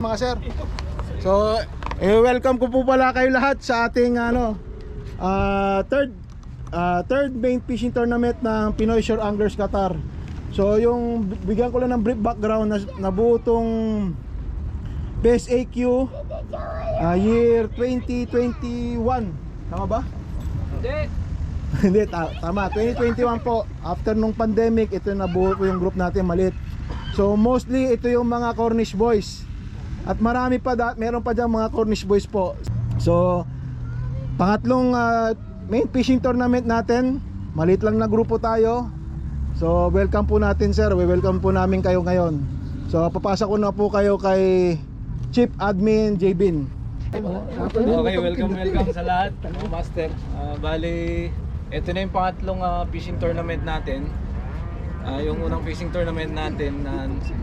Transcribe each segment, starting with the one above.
Mga sir. So, welcome ko po pala kayo lahat sa ating third main fishing tournament ng Pinoy Shore Anglers Qatar. So, yung bigyan ko lang ng brief background na nabuo tong BSAQ year 2021. Tama ba? Hindi. Hindi, tama. 2021 po. After nung pandemic, ito nabuo po yung group natin maliit. So, mostly ito yung mga Cornish boys. At marami pa, meron pa dyan mga Cornish boys po. So, pangatlong main fishing tournament natin. Maliit lang na grupo tayo. So, welcome po natin sir. Welcome po namin kayo ngayon. So, papasa ko na po kayo kay Chief Admin Jbin. Okay, welcome sa lahat, master. Bali, ito na yung pangatlong fishing tournament natin. Yung unang fishing tournament natin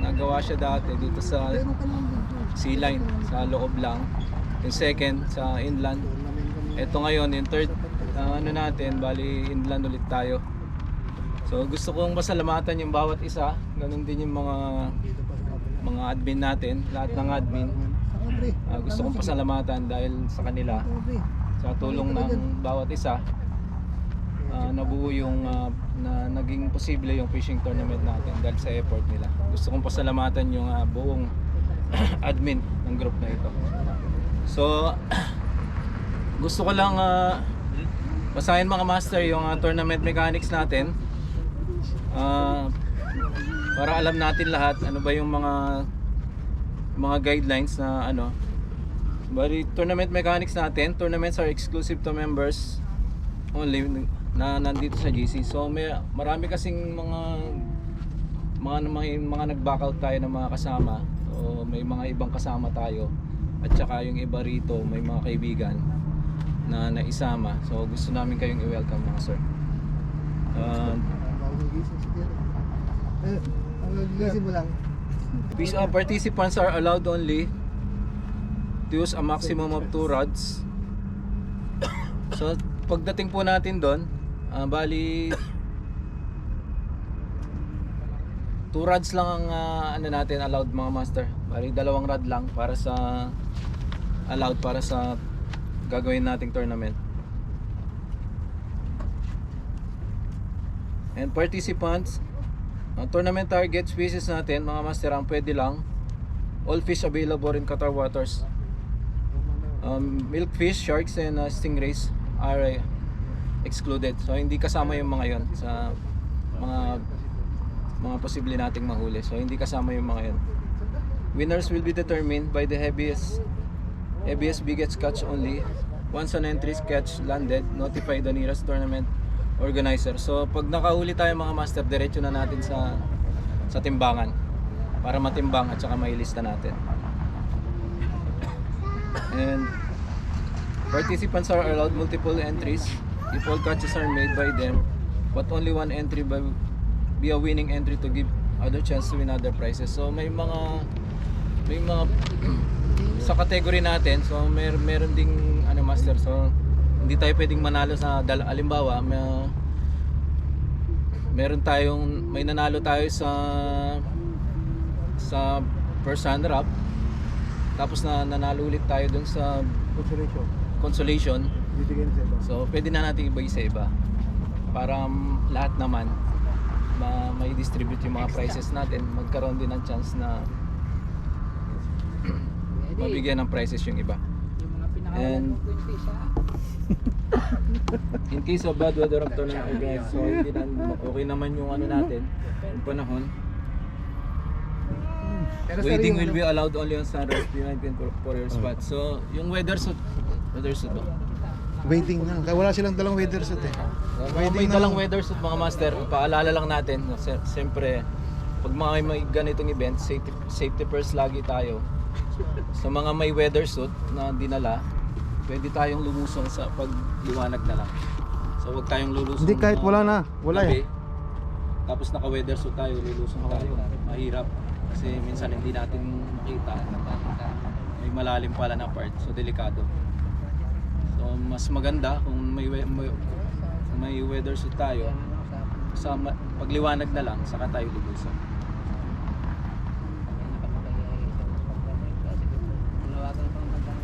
nagawa siya dati dito sa sea line, sa loob lang. Yung second sa inland. Ito ngayon yung third natin, bali inland ulit tayo. So gusto kong pasalamatan yung bawat isa, ganun din yung mga admin natin, lahat ng admin. Gusto kong pasalamatan dahil sa kanila, sa tulong ng bawat isa, nabuo yung naging posible yung fishing tournament natin dahil sa effort nila. Gusto kong pasalamatan yung buong admin ng group na ito. So gusto ko lang basahin mga master yung tournament mechanics natin, para alam natin lahat ano ba yung mga guidelines na bali tournament mechanics natin. Tournaments are exclusive to members only na nandito sa GC. So marami kasing mga nag-back out tayo ng mga kasama. So may mga ibang kasama tayo. At saka yung iba rito may mga kaibigan na naisama. So gusto namin kayong i-welcome mga sir. Participants are allowed only to use a maximum of 2 rods. So pagdating po natin doon, bali 2 rods lang ang natin allowed mga master. Bali 2 rod lang para sa allowed para sa gagawin nating tournament. And participants, tournament target species natin mga master, ang pwede lang all fish available in Qatar waters. Milkfish, sharks and stingrays are excluded. So hindi kasama yung mga yon sa mga posible nating mahuli. So hindi kasama yung mga yon. Winners will be determined by the heaviest biggest catch only. Once an entry catch landed, notify the nearest tournament organizer. So pag nakahuli tayo mga master, diretso na natin sa timbangan para matimbang at saka mailista natin. And participants are allowed multiple entries if all catches are made by them, but only one entry be a winning entry to give other chance to win other prizes. So may mga sa category natin, so meron ding master. So hindi tayo pwedeng manalo sa halimbawa may nanalo tayo sa first runner up, tapos nanalo ulit tayo dun sa consolation. So pwede na natin iba sa iba para lahat naman may distribute yung mga prizes natin, magkaroon din ng chance na mabigyan ng prizes yung iba. And in case of bad weather of tournament guys, so hindi okay naman yung natin, yung panahon. Wading will be allowed only on sunrise, P9 for your spot. So yung weather suit ba? Waiting lang. Kaya wala silang dalang weather suit eh. May dalang weather suit mga master. Paalala lang natin, siyempre pag may ganitong event, safety first lagi tayo. Sa mga may weather suit na dinala, pwede tayong lumusong sa pagliwanag na lang. So wag tayong lulusong. Hindi, kahit wala na. Wala gabi, tapos naka weather suit tayo, lulusong tayo. Mahirap kasi minsan hindi natin makita. May malalim pala na part, so delikado. So mas maganda kung may weather suit tayo, sa pagliwanag na lang saka tayo lulusong.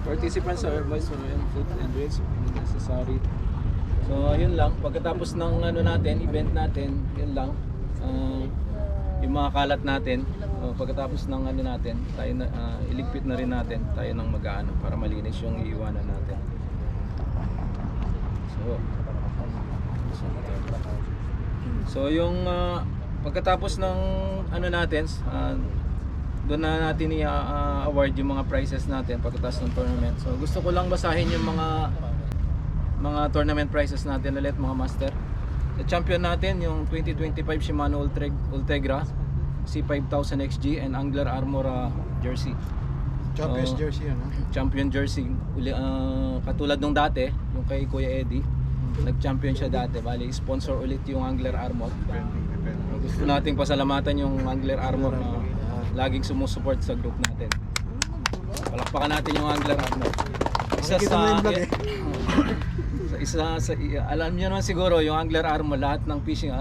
participants are advised to wear food and drinks if necessary. So yun lang, pagkatapos ng ano natin, event natin, yun lang. Yung mga kalat natin, pagkatapos ng ano natin, tayo na, iligpit na rin natin, tayo nang mag-aano para malinis yung iiwanan natin. So yung pagkatapos ng ano natin, doon na natin i-award yung mga prizes natin pagkatapos ng tournament. So gusto ko lang basahin yung mga tournament prizes natin ulit, mga master. The champion natin yung 2025 Shimano Ultegra C5000 XG and Angler Armor jersey. Champions jersey ano? Champion jersey. Katulad nung dati, yung kay Kuya Eddie. Nag-champion siya dati. Bali, sponsor ulit yung Angler Armor. Gusto nating pasalamatan yung Angler Armor na laging sumusuport sa group natin. Palakpakan natin yung Angler Armor. Alam niyo naman siguro yung Angler Armor, lahat ng fishing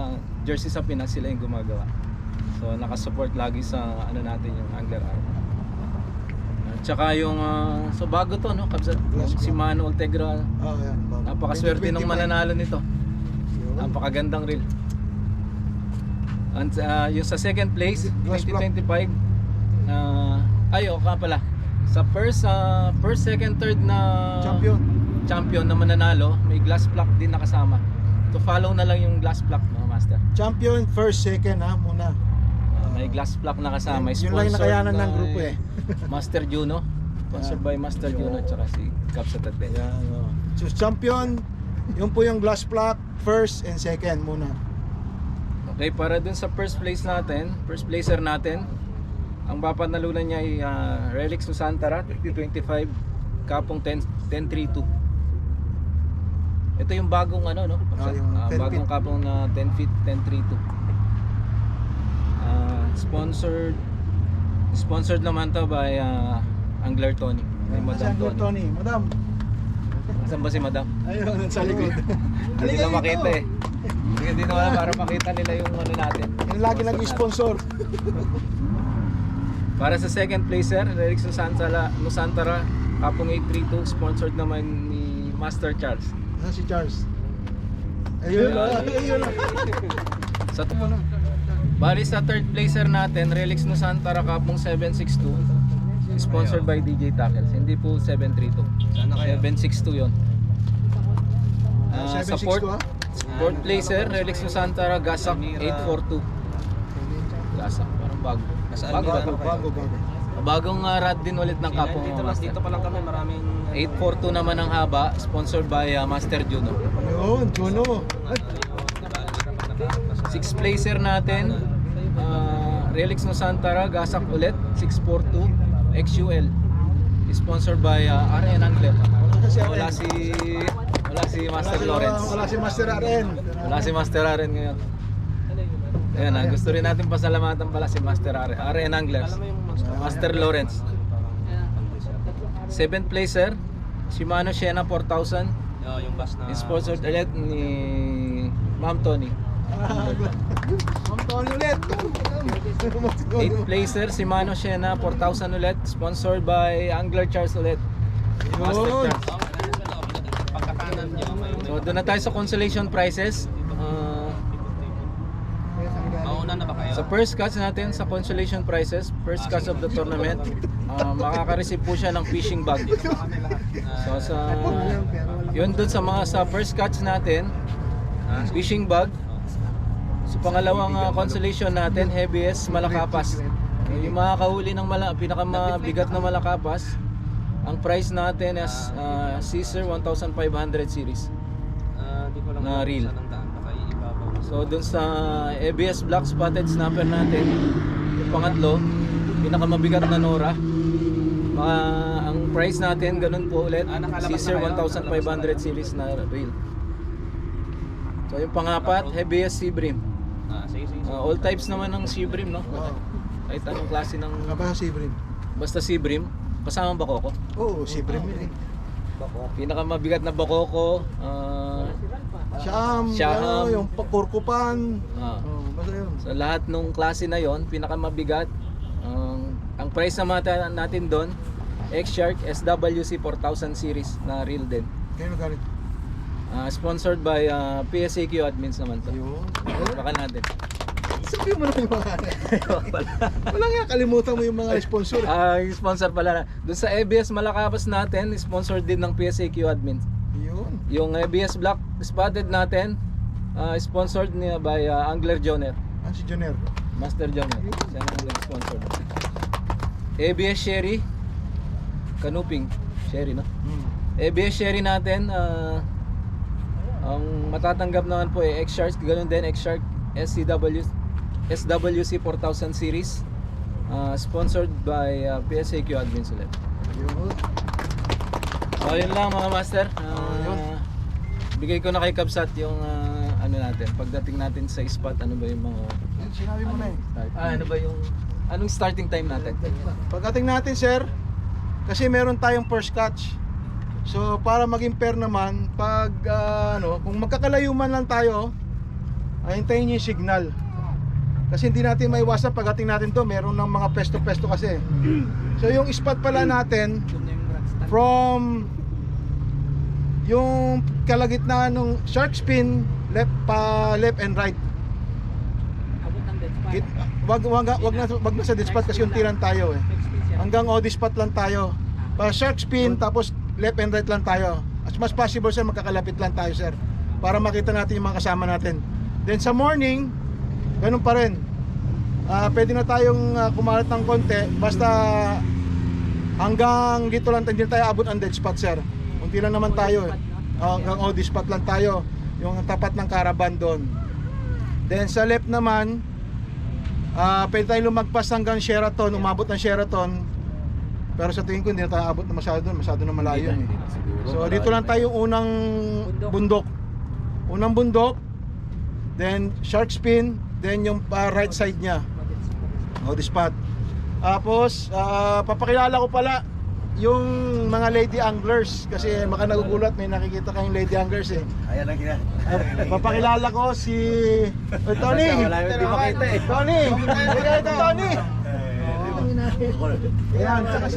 jersey sa Pinas sila yung gumagawa. So nakasupport lagi sa ano natin yung Angler Armor. Tsaka yung so bago to no, Kabsat, si Mano Ultegra. Yan. Napakaswerte ng mananalo nito. Napakagandang reel. And yung sa second place, 2025 pala. Sa first, second, third na champion na mananalo, may glass plaque din nakasama. To follow na lang yung glass plaque, mga master. Champion, first, second muna. May glass plaque nakasama. Yun lang yung nakayanan ng grupo Master Juno. Sponsored by Master Juno at saka si Kabsat Adventure. So champion, yun po yung glass plaque, first and second muna. Okay, para dun sa first place natin, first placer natin, ang papanalunan niya ay Relics Nusantara 2025 kapong 1032. Ito yung bagong ano no? Bagong kapong na 10 feet 1032. Sponsored naman to by Angler Tony. By Madam Tony. Madam. Saan ba si Madam? Ayun, sa likod. Hindi nila makita eh. Hindi na wala para makita nila yung ano natin. Yung lagi nag-sponsor. Para sa second placer, Relics Nusantara, kapong 832, sponsored naman ni Master Charles. Si Charles. Ayun lang. Sa bali sa third placer natin, Relics Nusantara, kapong 762, sponsored by DJ Tackles. Hindi po 732. 762 yun. Sa fourth placer, Relics Nusantara, Gasak 842. Gasak, parang bago. Bago. Bagong rad din ulit ng kapong. Dito pa lang kami, maraming 842 naman ang haba, sponsored by Master Juno. Ayun, Juno. Sixth placer natin, Relics Nusantara, Gasak ulit, 642 XUL, sponsored by RN Angler. Wala si Master Lawrence. Wala si Master RN. Wala si Master RN ngayon. Ayan, gusto rin natin pasalamatan pala si Master RN Anglers, Master Lawrence. Seventh placer, Shimano Shena 4000, yung bus na sponsored ulit ni Ma'am Tony. Ma'am Tony ulit. Eighth placer, Shimano Shena 4000 ulit, sponsored by Angler Charles ulit. Master Charles. pagkakanan nyo. So doon na tayo sa consolation prizes. Mauna na ba kayo? Sa first catch natin sa consolation prizes, first catch of the tournament, makaka-receive po siya ng fishing bag. So yun dun sa first catch natin, fishing bag. Sa pangalawang consolation natin, heaviest malakapas. Yung mga kahuli ng pinakamabigat na malakapas, ang price natin is Caesar 1500 series Di ko lang na reel. saan ang daan, baka ibabaw. So dun sa ABS Black Spotted Snapper natin, yung pangatlo, pinakamabigat na Nora. Ang price natin ganun po ulit, Caesar 1500 series na reel. So yung pangapat, heaviest Sea Bream. Sige. All types naman ng Sea Bream, no? Kahit anong klase ng Kabaha si Brim. basta Sea Bream, kasama bakoko. Oo, si Brim yun. Pinakamabigat na bakoko, Siyam, yung kurkupan. Basta yun. sa lahat ng klase na yon, pinakamabigat. Ang price naman natin doon X-Shark SWC 4000 series na reel din. Kaya galit. Sponsored by PSAQ admins naman to. Yun. Baka natin. Sabihin mo na yung mga wala nga, kalimutan mo yung mga sponsor. Yung sponsor pala doon sa ABS Malakapas natin, sponsored din ng PSAQ admins. Yun. Yung ABS Black Spotted natin, sponsored niya by Angler Joner, Si Joner. Master Joner. Siya ang nag-sponsor. ABS Sherry, Canoping Sherry, no? ABS Sherry natin, ang matatanggap naman po X-Shark, ganoon din X-Shark SWC 4000 series, sponsored by PSAQ admins ulit. Yun. So yun lang mga master. Bigay ko na kay Kabsat yung ano natin, pagdating natin sa spot, ano ba yung mga Sinabi mo na eh. ano ba yung anong starting time natin? Pagdating natin, sir, kasi meron tayong first catch. So para maging fair naman, pag kung magkakalayo man lang tayo, hintayin niyo yung signal. Kasi hindi natin maiwasan pagdating natin to, meron ng mga pesto-pesto kasi. So yung spot pala natin from yung kalagitnaan ng shark spin, left and right. Wag na sa dead spot kasi yung tiran tayo eh. Hanggang odd spot lang tayo. Pa shark spin tapos left and right lang tayo. As much possible sir, magkakalapit lang tayo sir, para makita natin yung mga kasama natin. Then sa morning, ganun pa rin. Pwede na tayong kumalat ng konti, basta hanggang dito lang, hindi tayo abot ang dead spot sir. Kunti lang naman tayo eh. Hanggang odd spot lang tayo, yung tapat ng caravan doon. Then sa left naman, pwede tayong lumagpas hanggang Sheraton, umabot ng Sheraton. Pero sa tingin ko hindi na tayo abot na masyado na malayo eh. So dito lang tayo unang bundok. Unang bundok, then shark spin, then yung right side niya. O the spot. Tapos papakilala ko pala yung mga lady anglers kasi baka nagugulat, may nakikita kayong lady anglers eh. Ayan lang kina. Papakilala ko si Tony. Hindi makita eh. Tony. Tony. Ayan, tsaka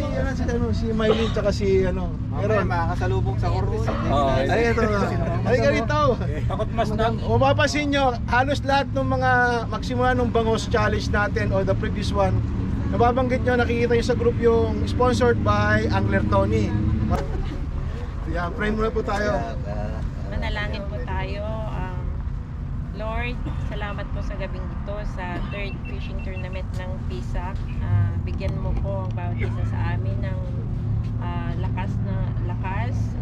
si Mylene, tsaka si meron. Makakasalubong sa Corpus. Ay, ito. Ay, ganito. Takot mas na. Kung mapapansin nyo, halos lahat ng mga magsimula nung Bangos Challenge natin o the previous one, nababanggit nyo, nakikita nyo sa group yung sponsored by Angler Tony. Yan, pray muna po tayo. Manalangin po tayo. Lord, salamat po sa gabing ito, sa third fishing tournament ng PSAC. Bigyan mo po ang bawat isa sa amin ng lakas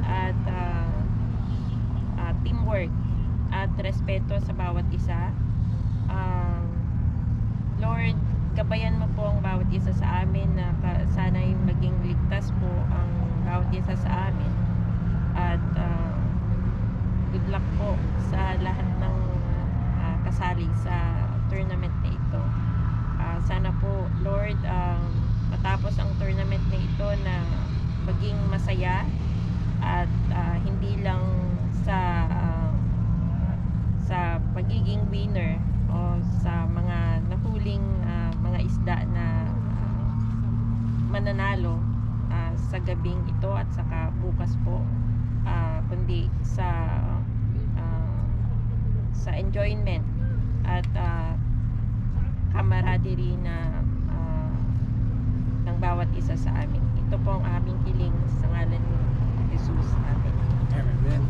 at teamwork at respeto sa bawat isa. Lord, gabayan mo po ang bawat isa sa amin na sana'y maging ligtas po ang bawat isa sa amin. At good luck po sa lahat ng kasali sa tournament na ito. Sana po, Lord, matapos ang tournament na ito na maging masaya at hindi lang sa pagiging winner o sa mga nahuling mga isda na mananalo sa gabing ito at saka bukas po, kundi sa enjoyment at camaraderie ng bawat isa sa amin. Ito po ang aming hiling sa ngalan ni Jesus. Amen.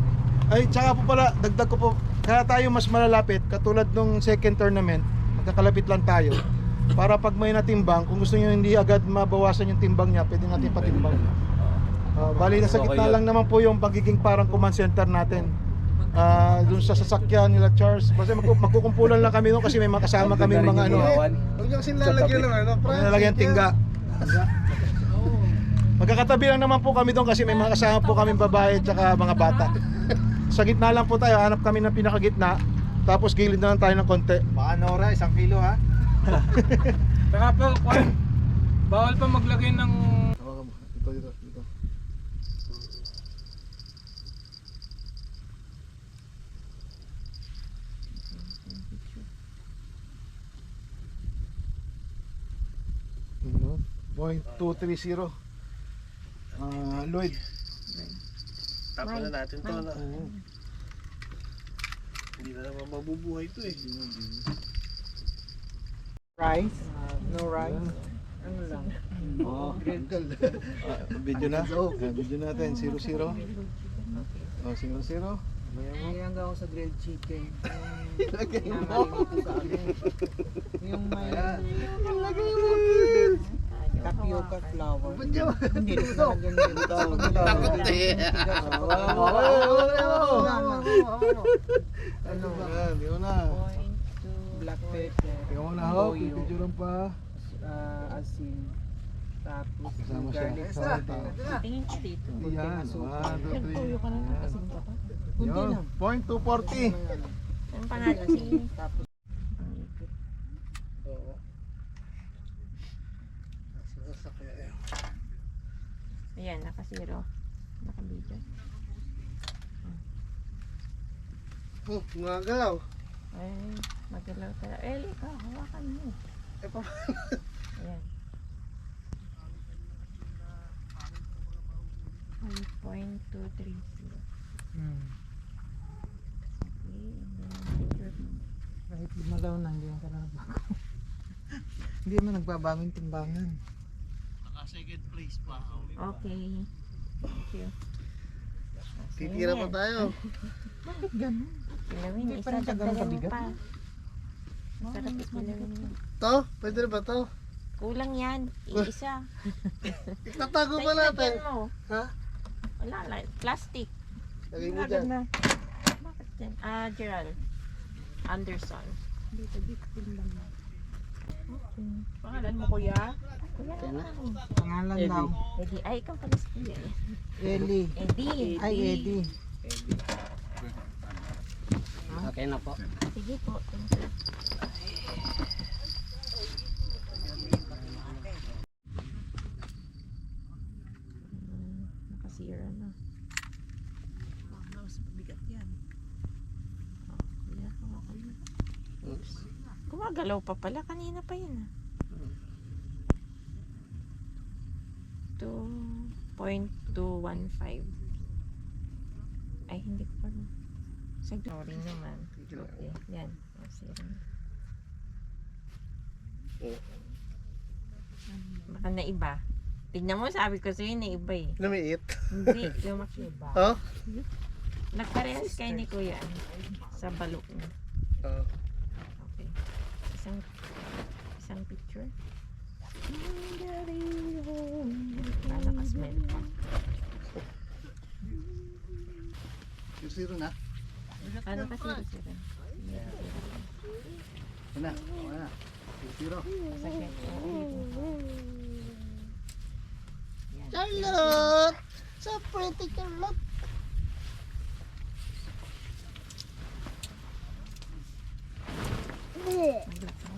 Ay, tsaka po pala, dagdag ko po, kaya tayo mas malalapit, katulad nung second tournament, magkakalapit lang tayo. Para pag may natimbang, kung gusto nyo hindi agad mabawasan yung timbang niya, pwede natin patimbang. Bali, nasa gitna lang naman po yung pagiging parang command center natin. Dun sa sasakyan nila Charles, basta magkukumpulan lang kami doon kasi may mga kasama kami mga Huwag niyo kasi lalagyan ng lalagyan tingga. Magkakatabi lang naman po kami doon kasi may mga kasama po kami babae at saka mga bata. Sa gitna lang po tayo, hanap kami ng pinakagitna, tapos gilid na lang tayo ng konti. Baka Nora, 1 kilo ha. Saka po, bawal pa maglagay ng Dito. .230. Lloyd. Tapos na natin to. Mike. Ano? Hindi na naman mabubuhay to eh. Rice? No rice? Ano lang? Oh, video na. Video natin 0-0. Oh, 0-0. May hanggang ako sa grilled chicken. Lagay mo. Namarinate sa ano. Yung may tapioca flour. Hindi rin nalagyan nila. Takot eh. Ano? Di mo na. Black pepper. Di mo na ho. Toyo. Pipicturean pa. Asin. Tapos Kasama siya. garlic Kasama powder. Tingin ko dito. Yan. 1, 2, 3. ka na lang kasi ka pa. Kunti Yun. lang. Point 240. Ang pangalan si... Tapos Ayan, naka-zero. Naka-video. Oh, mga galaw. Ay, magalaw tala. Eli, hawakan mo. Eh, pa. Ayan. 1.230. kahit lumalaw na, hindi na ka na nagbago. Hindi mo nagbabagong timbangan. Naka-second place pa. Okay. Thank you. Titira pa tayo. Bakit ganun? Ilawin, Hindi pa isa rin siya ganun dagdagan mo kabigat. pa. Masarap ilawin mo. To? Pwede na ba to? Kulang yan. Iisa. Itatago pa Tayo natin. lagyan mo. Ha? Wala lang. Plastic. Lagay mo Agad dyan. na. Bakit yan? Gerald. Anderson. Dito, timbangan. Okay. Pangalan mo kuya? Kuya, Pangalan daw. Eddie. Ay, ikaw pala si Kuya. Eli. Eddie. Ay, Eddie. Okay na po. Sige po. Thank you. Nakasira na. Mas mabigat yan. Kuya, hawakan mo. Oops. Gumagalaw pa pala. Kanina pa yun ah. 2.215. Ay, hindi ko pa. Sorry naman. Okay, yan. Nasira na. Baka naiba. Tignan mo, sabi ko sa'yo naiba eh. Lumiit. Hindi, lumakiba. Oh? Nagparehas kayo ni Kuya sa balok niya. Oh. Okay. Isang picture. Nakasmell pa. Zero na. Ano kasi sila? Wala. Wala. Zero. Saglit. Yan. Charlotte! So pretty, Charlotte. Saglit mo.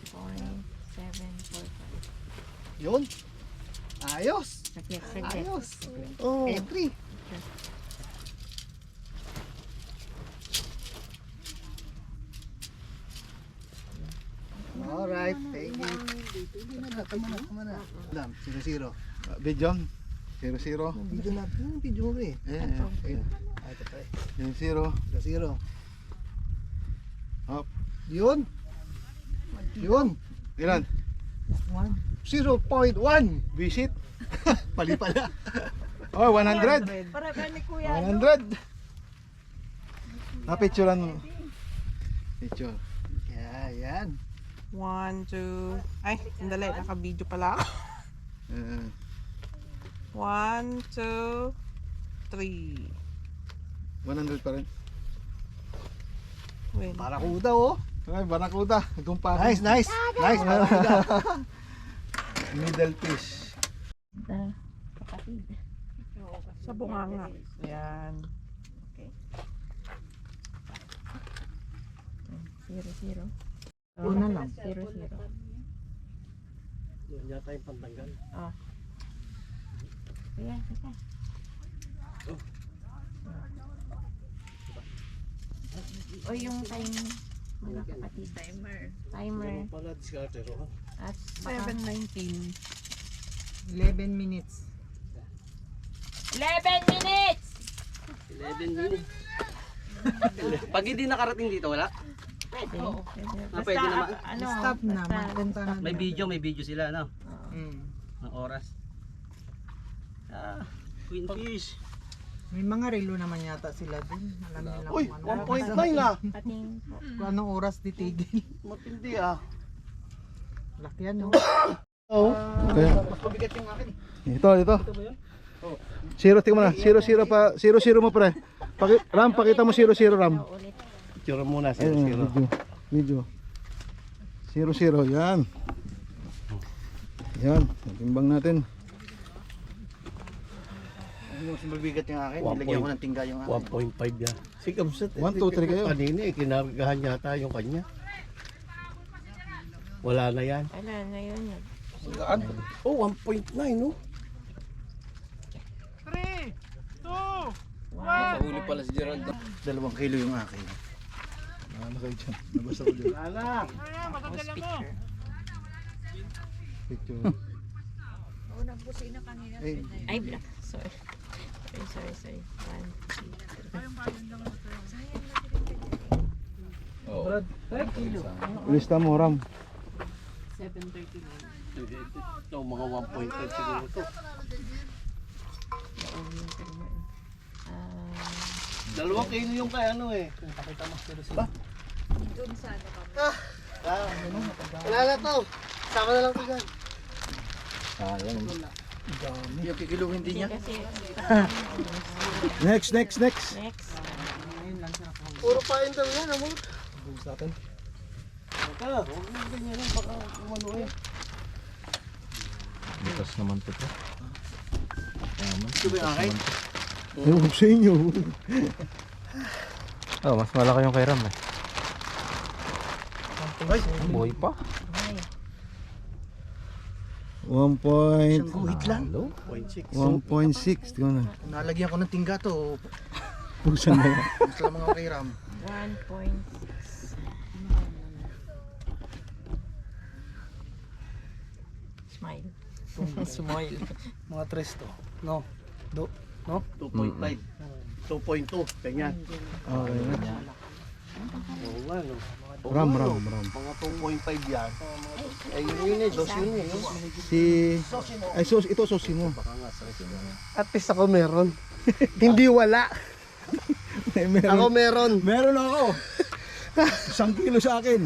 0.745. Yun. Ayos. Saglit, saglit. Ayos. Oh. Entry. Alright, thank you. Tama na. Alam, 0-0. Video. 0-0. Video natin. Video mo eh. Eh. Ah, ito pa eh. 0-0. 0-0. Hop. Yun. Yun. Ilan? 0.1. Visit. Pali pala. Oh, 100. Para ba ni kuya? 100. Napicturean mo. Picture. Yeah, yan. 1, 2, ay, sandali, naka-video pala ako. 1, 2, 3. 100 pa rin. Wait. Barakuda oh. Ay, barakuda. Gumpara. Nice, nice. Nice, barakuda. Middle fish. Kapatid. Sa bunganga. Ayan. 0-0. Una lang. 0-0. Yan yata yung pantanggal. Oh. Kuya, teka. O yung time, mga kapatid. Timer. Pala, discarte ro. At baka 7:19. 11 minutes. 11 minutes! 11 minutes. Pag hindi nakarating dito, wala? Pwede. Ah, pwede naman. Stop na, magpunta na. May video sila, ano? Mm. Ng oras. Queen fish. May mga relo naman yata sila dun. Alam nila Uy, kung ano. 1.9 ah. Pating po. Kung anong oras titigil. Matindi ah. Laki yan, no? Okay. Mas mabigat yung akin. Ito. Zero, tingnan mo na. 0-0 pa. 0-0 mo pre. Ram, pakita mo 0-0 Ram. Ulit. Picture muna, Ayun, video. 0-0, yan. Yan, timbang natin. Mas mabigat yung akin. Nilagyan ko ng tingga yung akin. 1.5 yan. Si Kamsat, 1, 2, 3 kayo. kanina kinargahan yata yung kanya. Wala na yan. Wala na yun. Oh, 1.9 no? Nakahuli pala si Gerald. 2 kilo yung akin. Ano kayo dyan? Nabasa ko dyan. Post picture. Picture. Ay, black. Sorry. Sorry. 1, 2, Oh. Lista mo Ram. 7:39. Ito, mga 1.5 siguro to. 2 kilo yung kay ano eh. Wala na to. Sama na lang to dyan. Yung kikiluhin din niya. Kasi, Next. next. Puro pain daw yan, amo. Baka, huwag mo ganyan lang, baka umano eh. Bukas naman to. Ito ba yung akin? Ewan ko sa inyo. Oh, mas malaki yung kay Ram eh. Ay, Buhay pa. 1 point. wait lang. 0.6. 1.6. Tingnan na. Nalagyan ko ng tingga to. Pugsan na yan. Gusto lang mga kay Ram. 1.6. Smile. Smile. Mga 3 to. No? 2.5. 2.2, ganyan. Okay. Oo nga no. Ram. Mga 2.5 yan. Ay yun eh, 2 yun eh. Ito sauce mo. At least ako meron. Hindi wala. Ako meron. Meron ako. 1 kilo sa akin.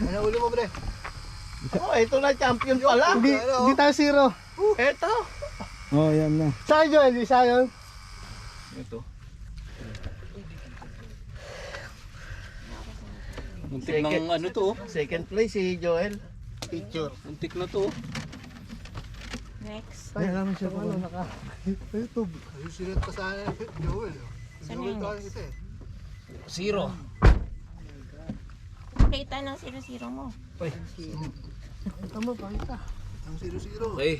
Ano ulo mo, bre? Oh, ito na champion pala. Hindi tayo zero. Ito. Oh, yan na. Sa akin yun, isa yun. Ito. Muntik ng ano to. Second place si Joel. Picture. Muntik na to. Next. Ay, alam siya pa. YouTube. Ayun sinulat pa sa Joel. Saan yung next? Kasi. 0. Pakita ng 0-0 mo. Ito mo, pakita. Ang 0-0. Okay.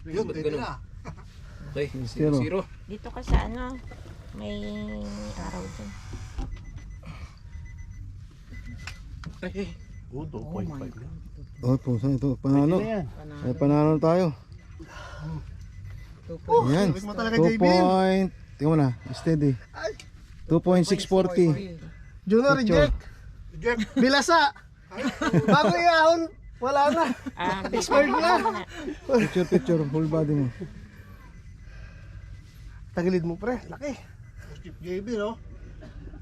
Yun, Ba't pwede ganun? na. Okay, 0. 0. Dito ka sa ano, may araw dyan. Oh, 2.5 yan. Oh, pusa ito. Panalo. Yan. Ay, panalo tayo. Yan. Sabit mo talaga, 2 JB. point. Tingnan mo na. Steady. 2.640. Juno, reject. Reject. Bilasa. Bago iahon, wala na. Expired na. Picture. Full body mo. Tagilid mo, pre. Laki. JB, no?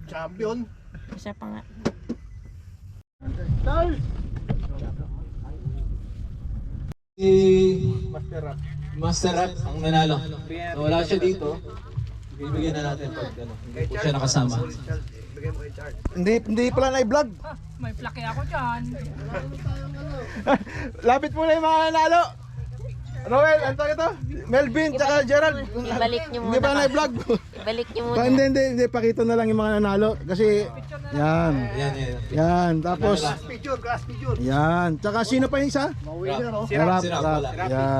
Champion. Isa pa nga. Master Rap ang nanalo. So, wala siya dito. Bibigyan na natin pag ano, hindi po siya nakasama. Hindi pala na-vlog. May plaki ako dyan. Lapit mo na yung mga nanalo. Roel, ano ito? Melvin, tsaka Gerald. Ibalik niyo muna. Hindi pa na-vlog. Ibalik niyo muna. Hindi. Pakita na lang yung mga nanalo. Kasi, yan. Yan. Yan. Tapos, Glass picture. yan. Tsaka sino pa yung isa? Mawinner, no? Sirap. wala.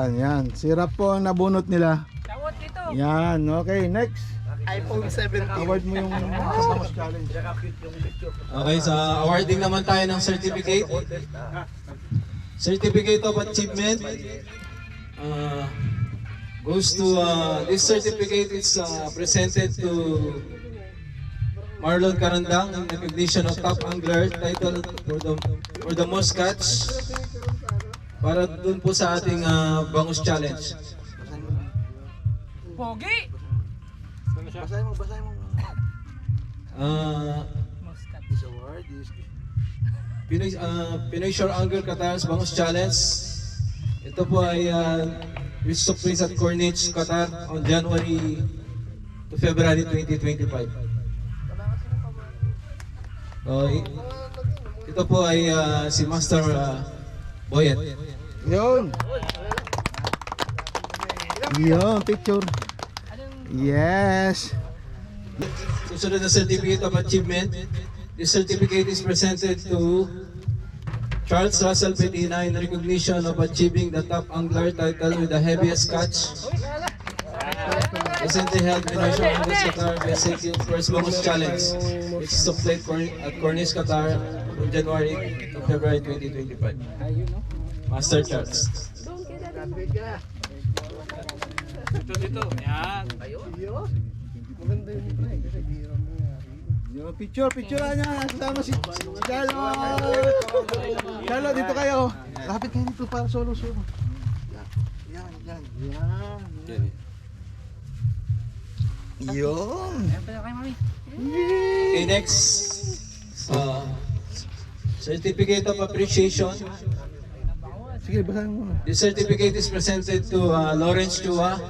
Yan. Sirap po ang nabunot nila. Tawad dito. Yan. Okay, next. iPhone 17. Award mo yung Samos Challenge. Okay, sa awarding naman tayo ng certificate. Certificate of Achievement. goes to, this certificate is presented to Marlon Carandang in recognition of top angler title for the most catch para dun po sa ating Bangus Challenge. Basahin mo. This award is... Pinoy Shore Angler Qatar's Bangus Challenge. Ito po ay which took place at Corniche, Qatar on January to February 2025. Ito po ay si Master Boyet. Yun. Yun, picture. Yes. Susunod na Certificate of Achievement. This certificate is presented to Charles Russell Petina in recognition of achieving the top angler title with the heaviest catch. Recently held Pinoy Shore Anglers Qatar BSAQ First Bangus Challenge, which took place at Corniche, Qatar from January to February 2025. Master Charles. Yung picture niya. Kasama si Carlo. Carlo, dito kayo. Lapit kayo dito para solo. Yan. Yun. Okay, next. Certificate of Appreciation. Sige, basahin mo muna. This certificate is presented to Lawrence Chua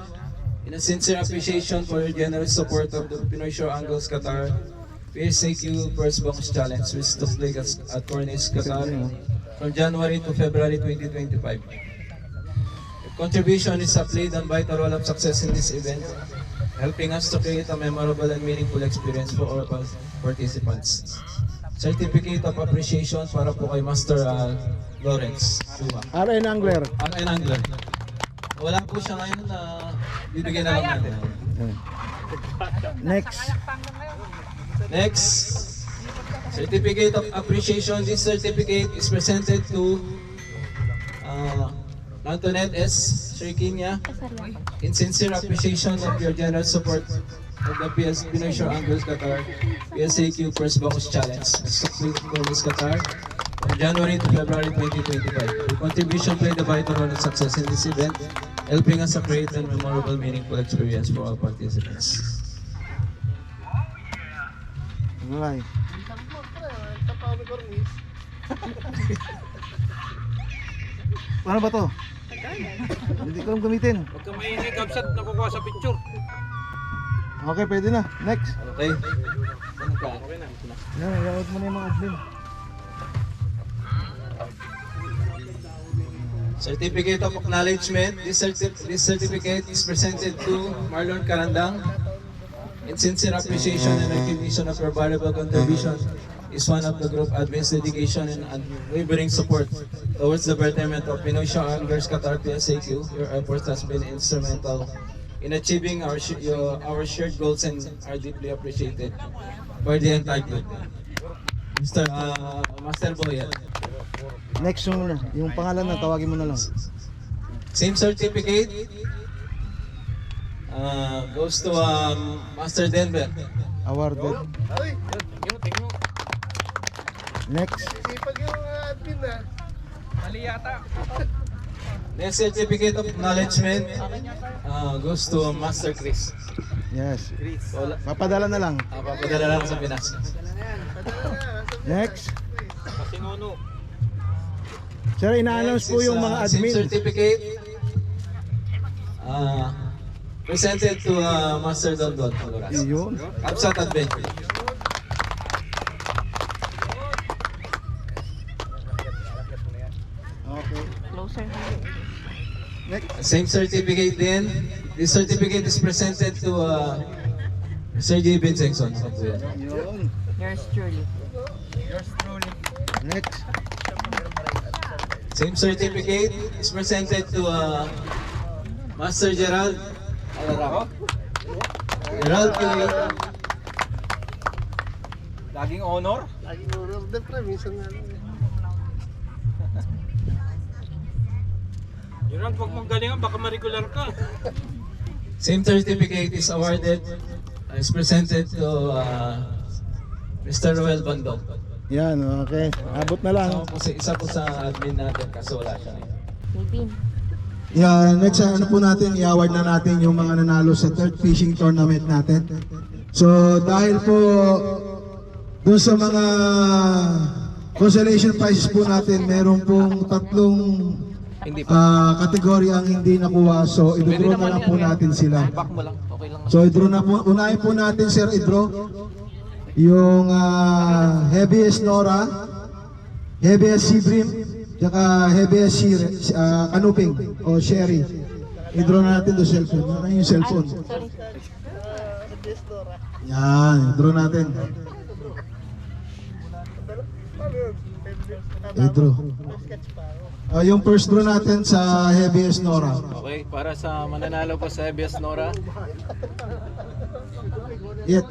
in a sincere appreciation for your generous support of the Pinoy Shore Anglers Qatar PSAQ First Bangus Challenge, which took place at Corniche, Qatar from January to February 2025. Your contribution is a played and vital role of success in this event, helping us to create a memorable and meaningful experience for all participants. Certificate of Appreciation para po kay Master Lawrence Chua. RN Angler. RN Angler. Wala po siya ngayon na bibigyan na lang natin. Next. Next, Certificate of Appreciation. This certificate is presented to Antoinette S. Sherkinya in sincere appreciation of your generous support of the Pinoy Shore Anglers Qatar PSAQ First Bangus Challenge, which took place in Corniche, Qatar from January to February 2025. Your contribution played a vital role in success in this event, helping us to create a memorable, meaningful experience for all participants. Alright. Paano ba to? Hindi ko alam gamitin. Huwag ka maingay, Kamsat, nakukuha sa picture. Okay, pwede na. Next. Okay? Yan, yawag mo na yung mga admin. Certificate of Acknowledgement. This certificate is presented to Marlon Carandang in sincere appreciation and recognition of your valuable contribution is one of the group admin's dedication and unwavering support towards the betterment of Pinoy Shore Anglers Qatar PSAQ. Your efforts has been instrumental in achieving our shared goals and are deeply appreciated by the entire group. Master Boyet. Next yung pangalan na tawagin mo na lang. Same certificate goes to Master Denver. Awarded. Next. Next certificate of acknowledgement goes to Master Chris. Yes. Papadala na lang. Papadala lang sa Pinas. Next. Sir, ina-announce po yung mga Same admin. certificate presented to Master Don Don Oloras. Yun. Kapsat Adventure. Okay. Closer. Same certificate din. This certificate is presented to Sir J. Vincenzon. Yun. Yours truly. Next. Same certificate is presented to Master Gerald Alarao. Gerald Pili. Laging honor. Yun pag mong galingan, baka ma-regular ka. Same certificate is awarded, is presented to Mr. Roel Bandong. Yan, okay. Abot na lang. Isa po sa admin natin kasi wala siya. Maybe. Yeah, next ano po natin, i-award na natin yung mga nanalo sa third fishing tournament natin. So dahil po doon sa mga consolation prizes po natin, meron pong tatlong Hindi pa. kategory ang hindi nakuha. So i-draw na lang po natin sila. Back mo lang, okay lang. So i-draw na po, unahin po natin sir, i-draw yung heaviest Nora, heaviest Sea Bream, tsaka heaviest Canoping o Sherry. I-draw na natin yung cellphone. Ano yung cellphone? Yan, i-draw natin. I-draw. Yung first draw natin sa heaviest Nora. Okay, para sa mananalo po sa EBS Nora. Yet.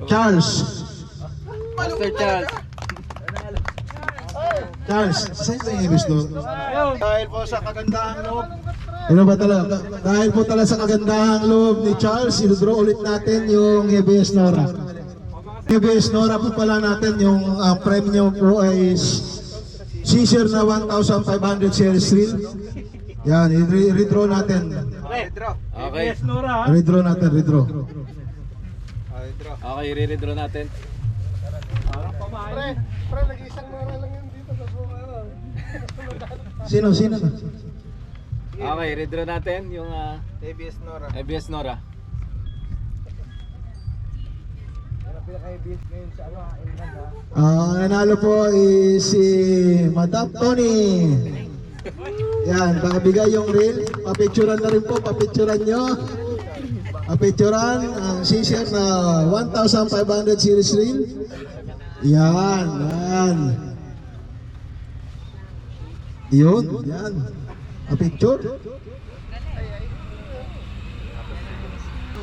Charles. Master Charles. Charles, saan yung heaviest Nora? Dahil po sa kagandahang loob. Ano ba talaga? Dahil po talaga sa kagandahang loob ni Charles, i-draw ulit natin yung heaviest Nora. Heaviest Nora po pala natin, yung premium po ay Caesar na 1,500 series reel. Yan, i-redraw natin. Okay. Redraw natin, redraw. Okay, i-redraw natin. Sino? Okay, redraw natin yung ABS Nora. EBS Nora. Nanalo po is si Madam Tony. Yan, pakabigay yung reel. Papicturan na rin po, papicturan nyo. Papicturan ang Caesar na 1,500 series reel. Yan. Yun, yan. Papicture.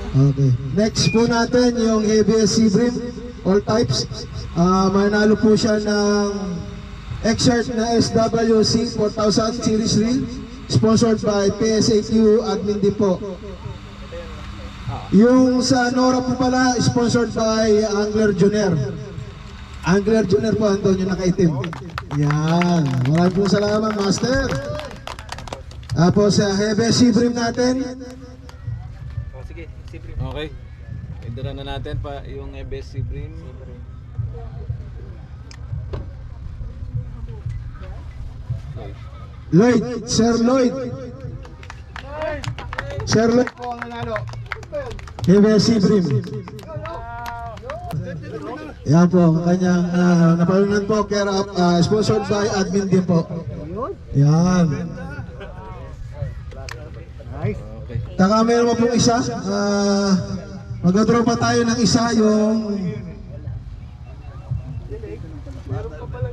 Okay. Next po natin yung ABS Sea Bream, all types. Manalo po siya ng X-Shirt na SWC 4000 series reel, sponsored by PSAQ admin din po. Yung sa Nora po pala, sponsored by Angler Junior. Angler Junior po, Antonio, nakaitim. Yan. Maraming po salamat, Master. Tapos sa ABS Sea Bream natin, Okay. Idara na natin pa yung EBS Sea Bream. Lloyd, Sir Lloyd. Sir Lloyd po ang nanalo. ABS Sea Bream. Yan po, kanyang napalunan po, care of, sponsored by admin din po. Yan. Taka meron po pong isa. Mag-draw pa tayo ng isa yung...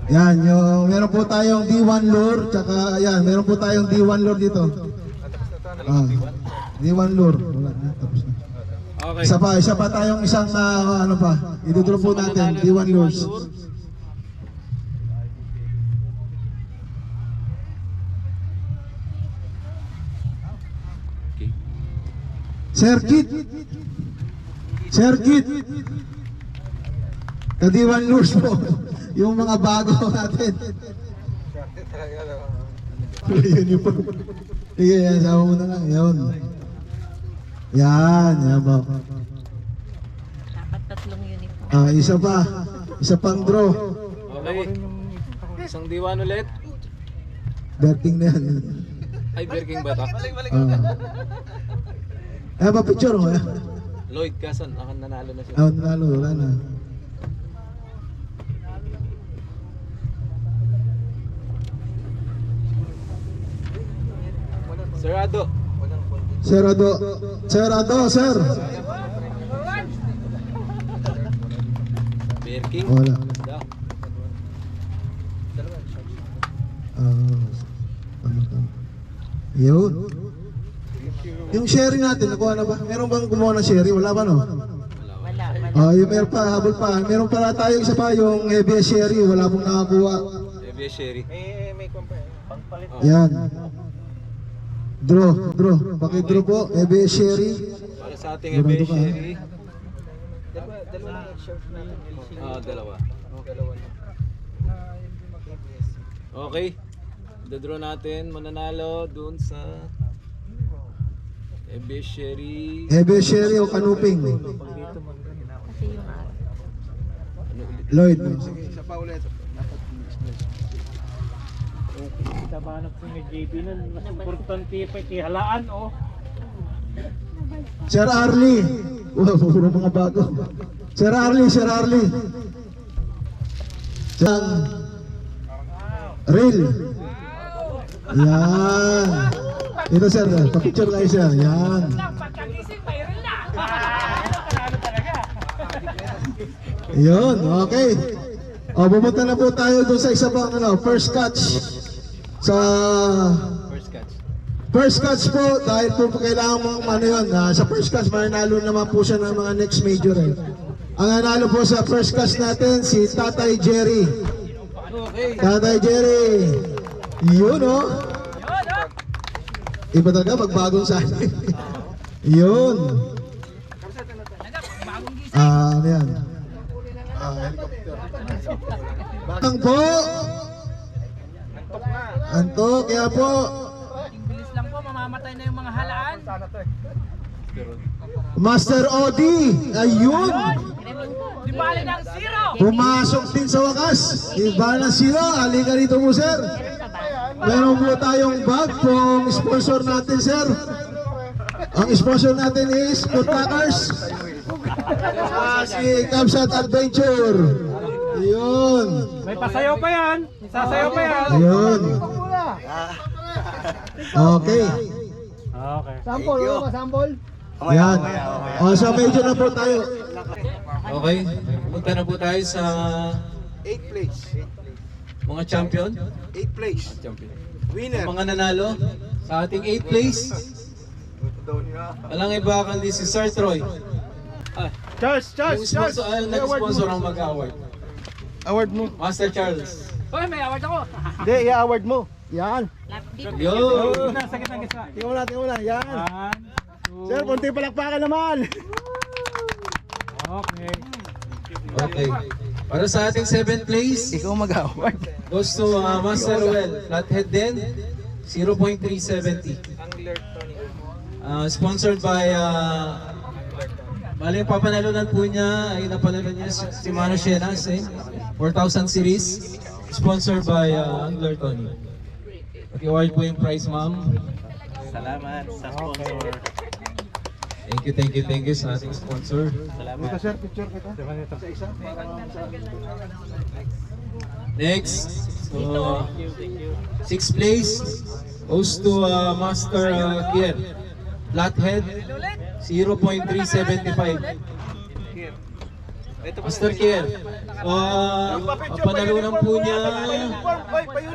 Yan, yung meron po tayong D1 lure, tsaka yan, meron po tayong D1 lure dito. D1 lure. Wala na, tapos na. Okay. Isa pa tayong isang ano pa, i-draw po natin, D1 lures. Circuit. Kadiwan lures po. Yung mga bago natin. Yun yung po. Sige, yan. Sama mo na lang. Yun. Yan po. Dapat tatlong uniform. Isa pa. Isa pang draw. Okay. Isang diwan ulit. Berting na yan. Ay, Birking ba ito? Pa picture mo. Lloyd Cason, akan nanalo na siya. Nanalo. Wala na. Serado, sir. Birking. Wala. Yun. Yung sherry natin, nakuha na ba? Meron bang gumawa ng sherry? Wala ba, no? Wala. Meron pa, habol pa. Meron pala tayo isa pa, yung ABS Sherry. Wala pong nakakuha. ABS Sherry. Yan. Draw. Pakidraw po, ABS Sherry. Para sa ating ABS Sherry. Dalawa. Okay. Dadraw natin, mananalo dun sa ABS Sherry. ABS Sherry o Kanuping. Kasi yung Lloyd. Isa pa ulit. Tabanap ko ni JB nun. Mas importante pa ihalaan, oh. Sir Arlie. Wow, puro mga bago. Sir Arlie. Rail. Yan. Ito sir, pa-picture kayo sir. Yan. Yun, okay. Pumunta na po tayo doon sa isa pang first catch. First catch po, dahil po kailangan sa first catch, mananalo naman po siya ng mga next major. Ang nanalo po sa first catch natin, si Tatay Jerry. Tatay Jerry. Yun iba talaga, magbagong sa akin. Yun. Ano yan? Ang po. Antok, kaya po. Bilis lang po, mamamatay na yung mga halaan. Master Odi. Ayun. Di bali ng zero. Pumasok din sa wakas. Iba na sila. Halika rito mo, sir. Meron po tayong bag from sponsor natin, sir. Ang sponsor natin is Putakers. Si Kamsat Adventure. Yun. May pasayaw pa yan. Sasayaw pa yan. Yun. Okay. Okay. Sample, wala ba sample? Yan. So medyo na po tayo. Okay, punta na po tayo sa 8th place. mga champion. 8th place. Winner. Mga nanalo sa ating 8th place. Walang iba kundi si Sir Troy. Charles. Yung sponsor, nag-sponsor ang mag-award. Award mo. Master Charles. Hoy, may award ako. Hindi, i-award mo. Yan. Yo! Sa gitna. Tingnan mo na. Yan. One, two. Sir, punti palakpakan naman. Okay. Okay. Para sa ating 7th place, Ikaw mag-award. goes to Master Ruel. Flathead din, 0.370. Sponsored by bali yung papanalunan po niya ay napanalunan niya si Mano Shenas 4,000 series, sponsored by Angler Tony. Pag-award po yung prize, ma'am. Salamat sa sponsor. Thank you sa ating sponsor. Ito sir, picture kita. Sa isa. Next, so 6th place goes to Master Kier. Flathead, 0.375. Master Kier, panalunan po niya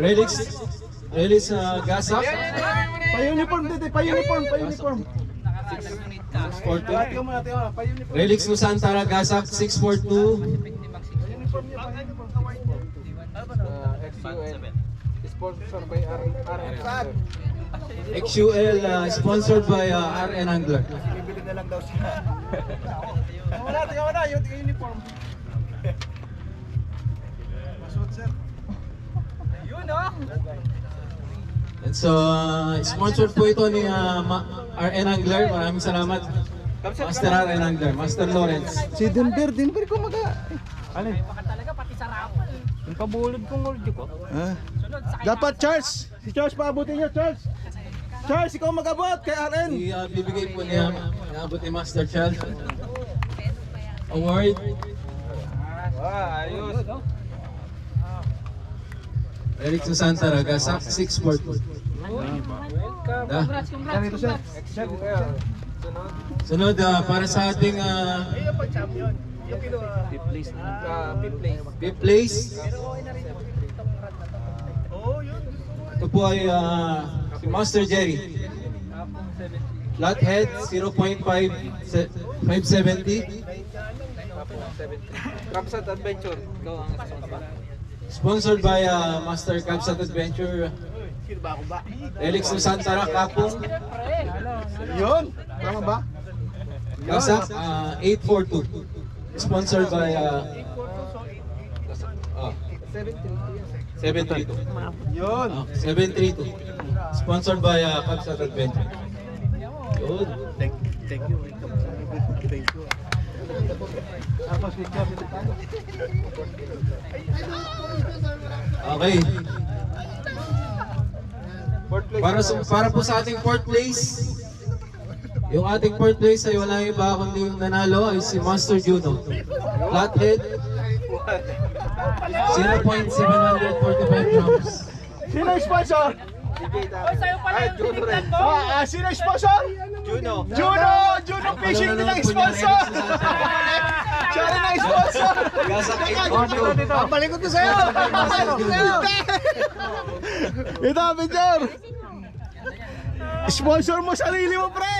Relics Gasak. Pa-uniform dito, pa-uniform. 642. Relics Nusantara Gasak 642. XUL sponsored by RN Angler. Bibili na lang daw siya. Tingnan mo na, yung uniform. Masuot sir. And so, sponsored po ito ni RN Angler. Maraming salamat. Master RN Angler, Master Lawrence. Si Denver ko Alin? Talaga pati sa rapol. Yung pabulod kong ordio ko. Dapat Charles. Si Charles paabutin niyo, Charles. Charles, ikaw mag-abot kay RN. Bibigay po niya, naabot ni Master Charles. Award. Ayos. Eric Susantara, Gasak 642. Ganito sir. Sunod, para sa ating 5th place. Ito po ay si Master Jerry. Flathead 0.570. Ramsat Adventure. Ikaw ang sponsor. Sponsored by Master Cabs at Adventure. Elix Santara Kapong. Yun. Tama ba? Gasak 842. Sponsored by 732. Yun. 732. Sponsored by Cabs at Adventure. Yun. Thank you. Tapos picture. Okay. Para po sa ating fourth place. Yung ating fourth place ay wala iba kundi yung nanalo ay si Master Juno. Flathead 0.745 grams. Sino yung sponsor? Sino yung sponsor? Juno. Juno Fishing din ang sponsor. Siya rin ang sponsor. Gasak Balik ko to sa'yo. Ito, picture. Sponsor mo sarili mo, pre.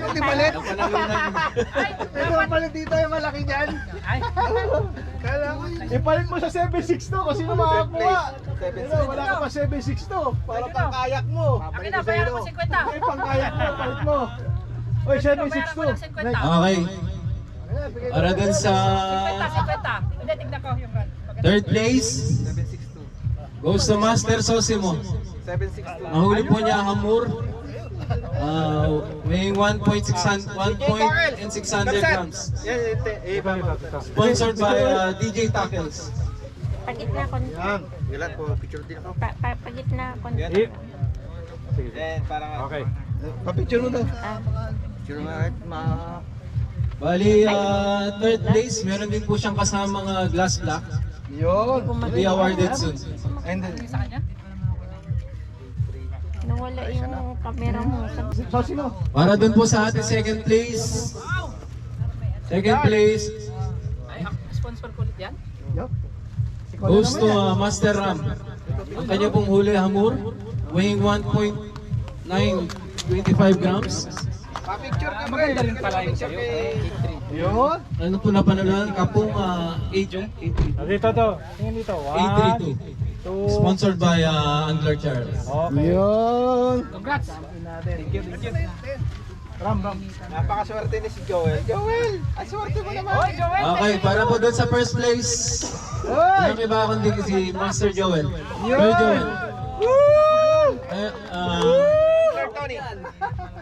Hindi palit. Ito palit dito yung malaki dyan. Ipalit mo sa 762 kasi sino makakuha. Wala ka pa 762 para pang kayak mo. Akin na, bayaran mo 50. Ay, pang kayak mo, palit mo. Oy, 762. Okay. Para dun sa 50. Hindi, tignan ko yung third place goes to Master Sosimo. 762. Nahuli po niya ang hamur. Weighing 1.600 grams. Sponsored by DJ Tackles. Pagitna kon. Ilan po, picture din ako. Pagitna kon. Okay. Pa-picture mo daw. Picture nga, Bali, third place, meron din po siyang kasamang glass block. Yun. To be awarded soon. And then, Nawala yung camera mo. so sino? Para dun po sa ating second place. Second place sponsor ko ulit yan. Yup. goes to Master Ram. Ang kanya pong huli hamur, weighing 1.925 grams. Pa-picture ka, pre. Maganda rin pala yung sa'yo. Yun. Ano po napanalunan? Kapong Ajo. Dito to. Tingin dito. 832. Sponsored by Angler Charles. Okay. Yun. Congrats. Thank you. Ram. Napakaswerte ni si Joel. Joel! Ang swerte mo naman. Oy, Joel. Okay, para po doon sa first place. Oy! Ano iba kundi si Master Joel. Joel Joel.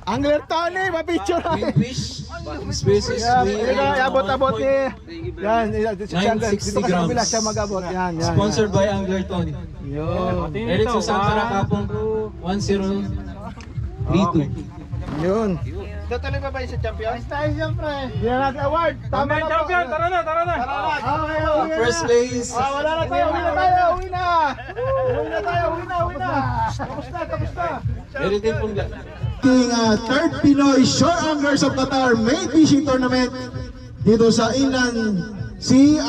Angler Tony, pa-picture. Kingfish. Species weighing Abot-abot ni. Yan, 960 dito ka sa grams. kabila siya mag-abot. Yan. Sponsored by Angler Tony. Yun. Eric Susantara Kapong 1032. Yun. Tutuloy pa ba yung sa champion? Tayo siyempre. Yan natin award. Tama na po. Champion, tara na. Okay, First place. wala na tayo. Uwi na. Tapos na. Meron din pong Third Pinoy Shore Anglers of Qatar Main Fishing Tournament dito sa Inland Sea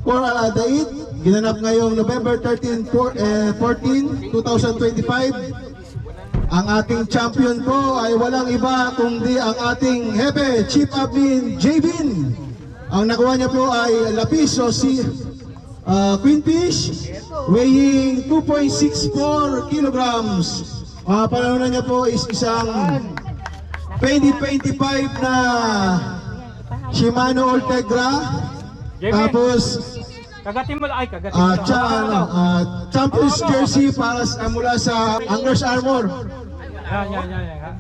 for Al-Adaid. Ginanap ngayong November 13, 14, 2025. Ang ating champion po ay walang iba kundi ang ating Hepe Chief Admin Javin. Ang nakuha niya po ay Lapiso Queenfish weighing 2.64 kilograms. Panalunan niya po is isang 2025 na Shimano Ultegra. Tapos Kagatin mo. Ay, kagatin mo. Champions jersey para mula sa Anglers Armor. Yan.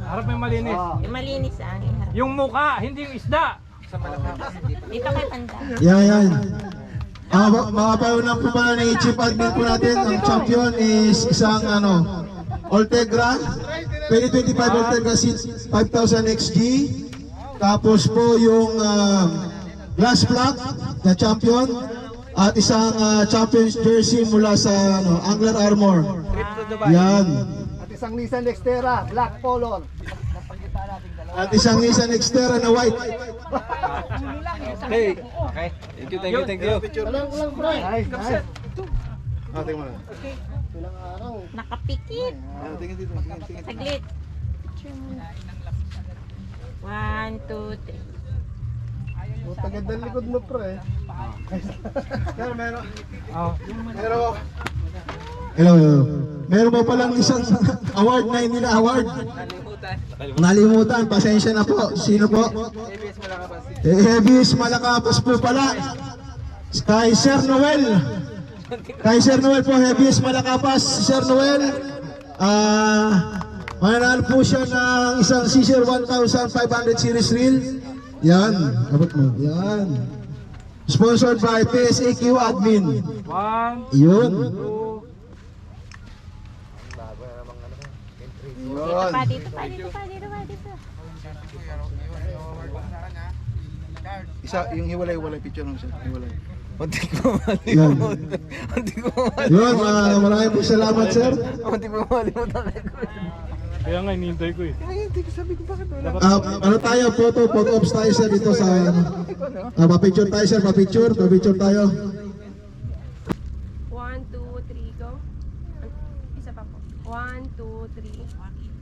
Harap mo yung malinis. Yung malinis ang iharap. Yung mukha, hindi yung isda. Dito kay Panda. Yan. Mga paunan po pala ni Chief Admin po natin. Ang champion is isang Ultegra 2025 Ultegra 5000 XG. Tapos po yung glass block na champion at isang champions jersey mula sa Angler Armor. Yan. At isang Nissan Nextera, black polo. At isang Nissan Xterra na white. Okay. Thank you. Walang pre. Nice. Tingnan mo na. Nakapikit. Tingin dito. Saglit. 1, 2, 3. Tagad ng likod mo, pre. Pero meron. Pero hello. Meron pa palang isang award na hindi na award. Nalimutan. Pasensya na po. Sino po? ABS Malakapas po pala. Kay Sir Noel. Kay Sir Noel po, ABS Malakapas. Sir Noel. Mananalo po siya ng isang Caesar 1500 series reel. Yan. Abot mo. Yan. Sponsored by PSAQ Admin. Yun. Dito pa. Isa, yung hiwalay-hiwalay picture ng siya. Hiwalay. Muntik ko Yan. Muntik ko Yun, maraming po salamat, sir. Muntik ko malimutan. Kaya nga, hinihintay ko eh. Ano tayo, photo ops tayo, sir, dito sa pa-picture tayo, sir, pa-picture tayo. 1, 2, 3, go. Isa pa po. 1, 2, 3.